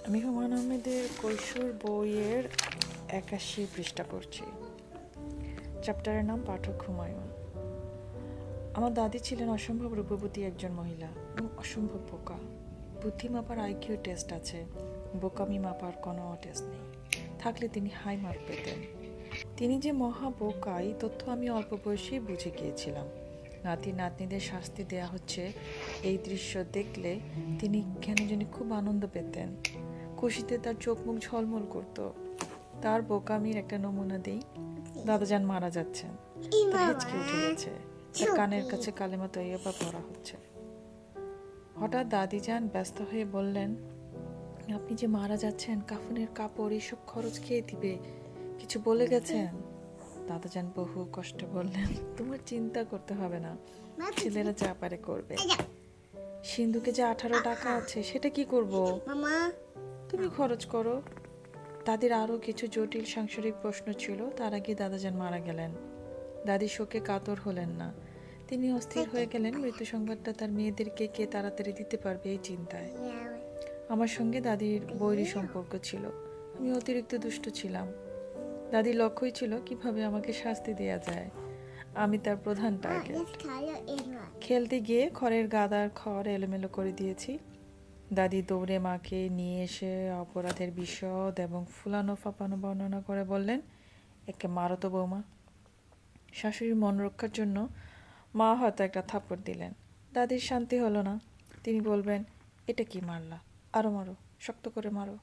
আমি হুমায়ুন আহমেদের কৈশোর বইয়ের ৮১ পৃষ্ঠা পড়ছি। চ্যাপ্টারের নাম পাঠক হুমায়ুন। আমার দাদি ছিলেন অসম্ভব রূপবতী একজন মহিলা এবং অসম্ভব বোকা। বুদ্ধি মাপার আইকিউ টেস্ট আছে, বোকামি মাপার কোনো টেস্ট নেই। থাকলে তিনি হাই মার্ক পেতেন। তিনি যে মহা বোকা এই তথ্য আমি অল্প বয়সেই বুঝে গিয়েছিলাম। নাতি নাতনিদের শাস্তি দেয়া হচ্ছে এই দৃশ্য দেখলে তিনি কেন জানি খুব আনন্দ পেতেন। খুশিতে তার চোখ মুখ ঝলমল করত। তার বোকামির একটা নমুনা দেই। দাদাজান মারা যাচ্ছেন, হেঁচকে উঠে গেছে, তার কানের কাছে কালেমা তৈয়বা পড়া হচ্ছে। হঠাৎ দাদিজান ব্যস্ত হয়ে বললেন, আপনি যে মারা যাচ্ছেন, কাফনের কাপড় এইসব খরচ খেয়ে দিবে, কিছু বলে গেছেন? দাদাজান বহু কষ্টে বললেন, তোমার চিন্তা করতে হবে না, ছেলেরা যা পারে করবে। সিন্ধুকে যে 18 টাকা আছে সেটা কি করব? তুমি খরচ করো। দাদির আরও কিছু জটিল সাংসারিক প্রশ্ন ছিল। তার আগে দাদাজান মারা গেলেন। দাদি শোকে কাতর হলেন না, তিনি অস্থির হয়ে গেলেন মৃত্যু সংবাদটা তার মেয়েদেরকে কে তাড়াতাড়ি দিতে পারবে এই চিন্তায়। আমার সঙ্গে দাদির বৈরী সম্পর্ক ছিল। আমি অতিরিক্ত দুষ্ট ছিলাম। দাদির লক্ষ্যই ছিল কিভাবে আমাকে শাস্তি দেওয়া যায়। আমি তার প্রধান টার্গেট। খেলতে গিয়ে খড়ের গাদার খড় এলোমেলো করে দিয়েছি। দাদি দৌড়ে মাকে নিয়ে এসে অপরাধের বিশদ এবং ফুলানো ফাঁপানো বর্ণনা করে বললেন, একে মারো তো বৌমা। শাশুড়ির মন রক্ষার জন্য মা হয়তো একটা থাপ্পড় দিলেন। দাদির শান্তি হলো না। তিনি বলবেন, এটা কি মারলা, আরো মারো, শক্ত করে মারো।